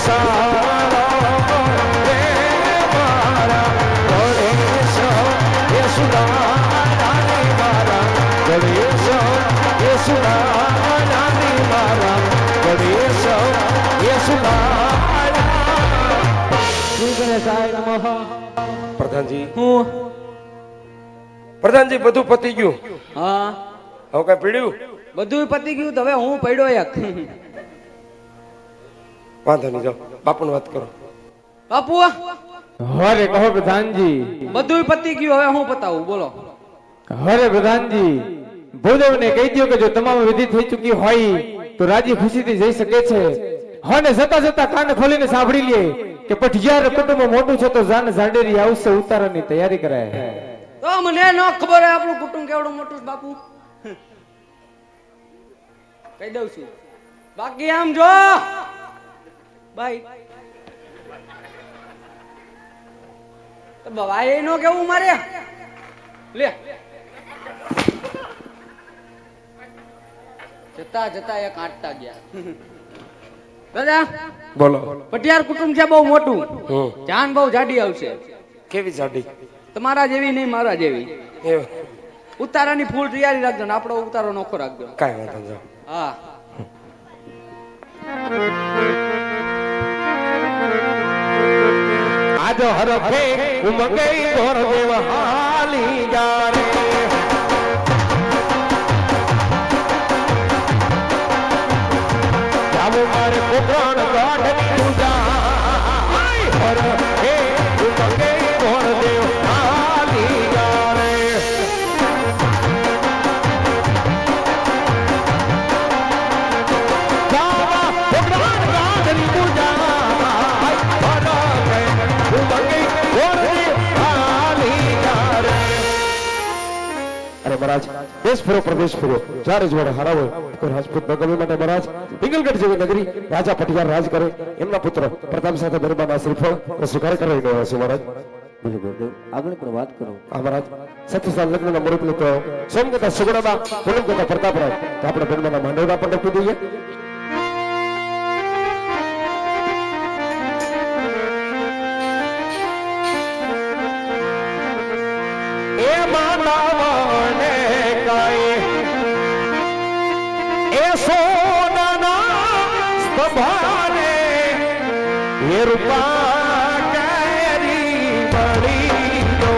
સારો રે મારા ગણેશ યસુદાની મારા ગણેશ યસુદાની મારા ગણેશ યસુદાની શ્રી ગણેશાય નમઃ પ્રધાનજી પ્રધાનજી બધું પતી ગયું હા હવે કઈ પીડ્યું બધું પતી ગયું તો હવે હું પડ્યો એક વાંધો નહીં જાઓ બાપુને વાત કરો બાપુ હરે કહો પ્રધાનજી બધું પતી ગયું હવે હું પતાવું બોલો હરે પ્રધાનજી ભૂદેવને કહી દો કે જો તમામ વિધિ થઈ ચૂકી હોય તો રાજી ખુશીથી જઈ શકે છે અને જતા જતા કાન ખોલીને સાંભળી લે કે પઠિયાર કુટુંબ મોટું છે તો જાન ઝાંડેરી આવશે ઉતારવાની તૈયારી કરાય તો મને ન ખબર હોય આપણું કુટુંબ કેવડું મોટું છે બાપુ કહી દઉં છું બાકી આમ જો બાય તો ભાઈ નો કેવું મારે લે જતા જતા એક આંટતા ગયા દાદા બોલો પટિયાર કુટુંબ છે બહુ મોટું જાન બહુ જાડી આવશે કેવી જાડી તમારા જેવી નહીં મારા જેવી એવું ઉતારાની ફૂલ તૈયારી રાખજો ને આપણો ઉતારો નોખો રાખજો કાંઈ વાંધો નહીં હા આજ હરફે ઉમગે ઘોર દેવ હાલી જારે જાવો મારે કોકણ ગાઢની પૂજા હરફે ઉમગે ઘોર દેવ હાલી જારે જાવા કોકણ ગાઢની પૂજા મહારાજ દેશ ફરો પ્રદેશ ફરો જ્યારે જોડે હારા હોય કોઈ રાજપૂત ન ગમે માટે મહારાજ પિંગલગઢ જેવી નગરી રાજા પટિયાર રાજ કરે એમના પુત્ર પ્રતાપ સાથે દરબારના શ્રીફળ સ્વીકાર કરાવી ગયો છે મહારાજ આગળ પણ વાત કરો મહારાજ સતીસાલ લગ્નના મુહૂર્ત લેતો સોમ કથા સુગુણાબા પૂનમ કથા પ્રતાપરાજ આપણે બેનમાના માંડવડા પણ લખી દઈએ એ માનવને કાય એ સોનાના સ્તંભાને એ રૂપા કેરી મળી દો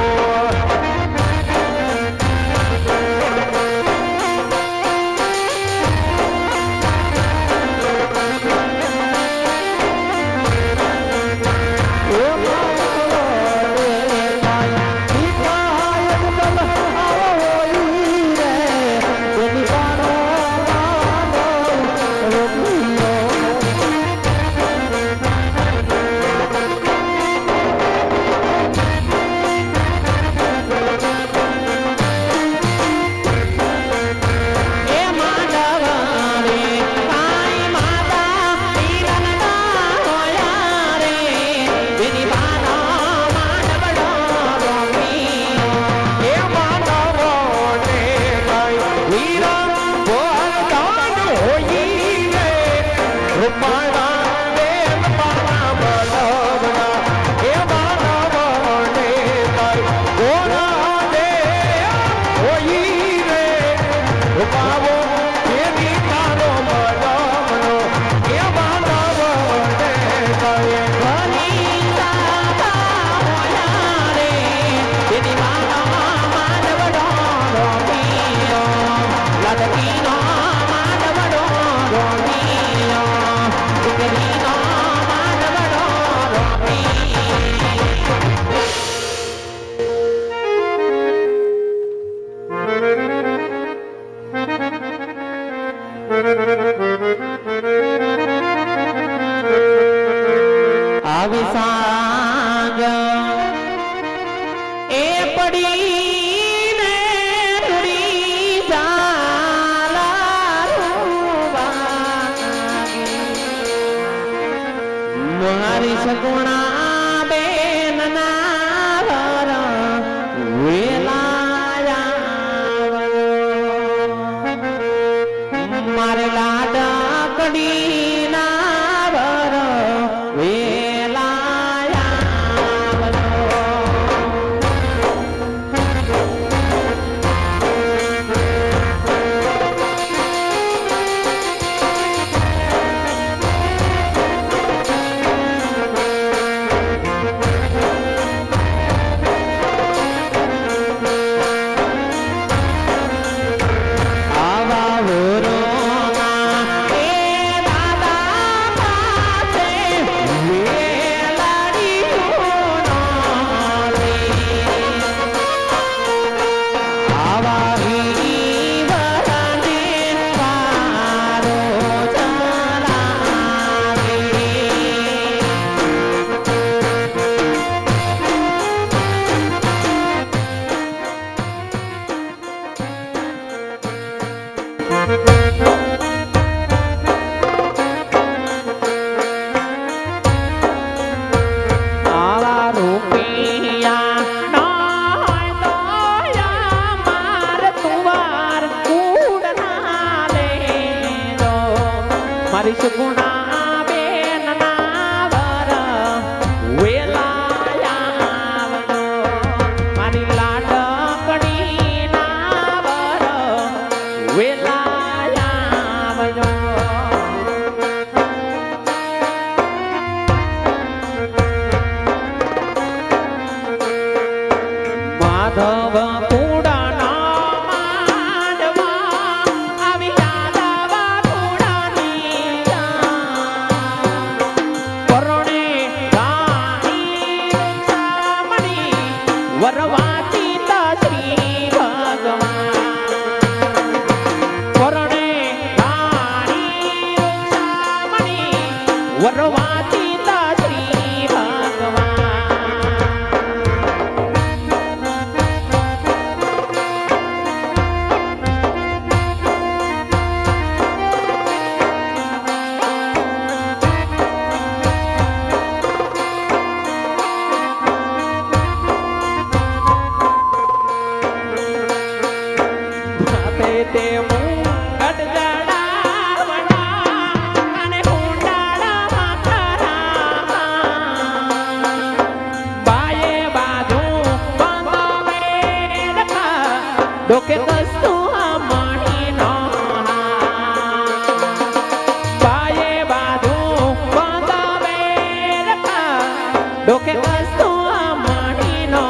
ડોકે બસતો આ માણીનો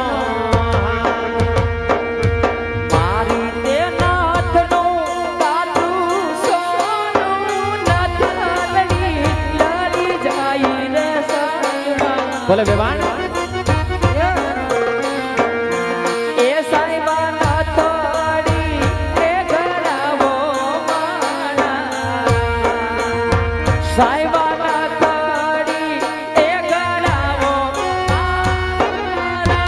મારી તે નાથનું કાચું સોનું નાથ લડી જાય રે સાઈબા. બોલે બેવાણ એ સાઈબા નાથડી એ ઘરાવો માણા સાઈબા નાથડી એ ઘરાવો માણા.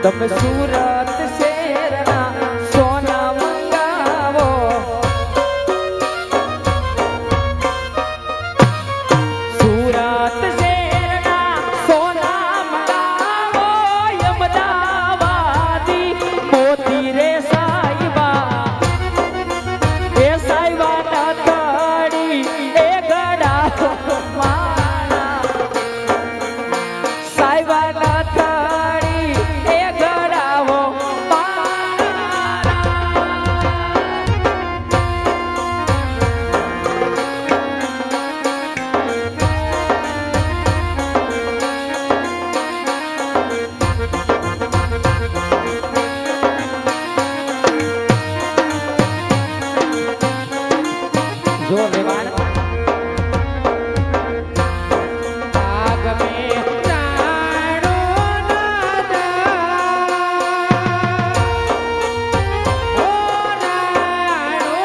તમે સુરત શહેરના સોના મંગાવો સુરત શહેરના સોના મંગાવો અમદાવાદી મોતી રે સાઈબા એ સાઈબા નાથડી એ ગડા માણા સાઈબા નાથડી એ ગડાવો માણા. જો વેવાણ આગ મે રાણો નાદા ઓ રાણો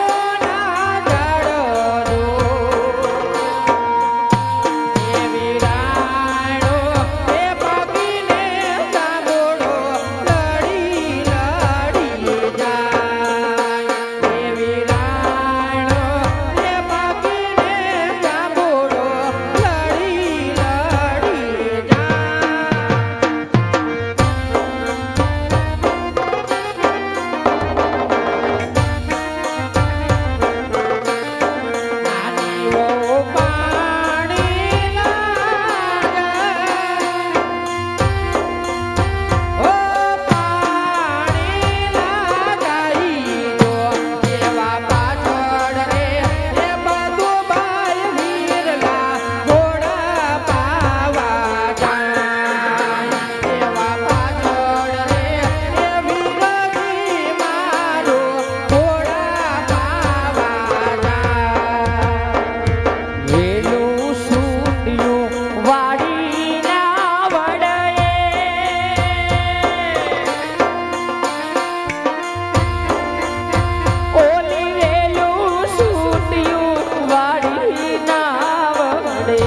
નાદડો એ વિરાણો એ પગીને સાંભળો લડી લડી જાય એ વિરાણો એ પગીને સાંભળો લડી લડી નાનીઓ પાણી ઓ પાણી લાગાઈ જો એવા પાછળ રે એ બધું બાય વીરલા ઘોડા પાવા જાય એવા પાછળ રે એ વીરજી મારો ઘોડા પાવા જાય વેલું સૂટ્યું વાડીના વડે ઓલી વેલું સૂટ્યું વાડીના વડે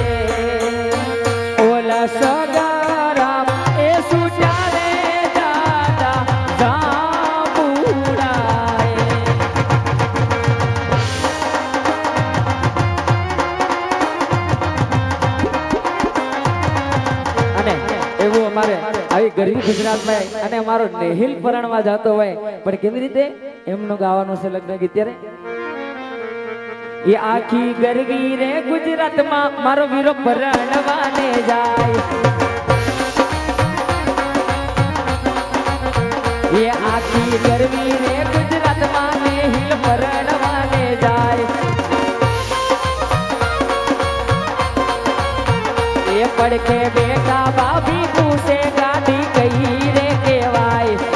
ઓલા સગારામ એ સુચારે દાદા જાંબુડાએ અને એવું અમારે આવી ગરીબ ગુજરાતમાં અને અમારો નેહિલ પરણવા જતો હોય પણ કેવી રીતે એમનું ગાવાનું છે લગ્ન ગીત ત્યારે એ આખી ગરવી રે ગુજરાતમાં મારો વીરો પરણવાને જાય એ આખી ગરવી રે ગુજરાતમાં નેહિલ પરણવાને જાય એ પડખે બેટા ભાભી પૂછે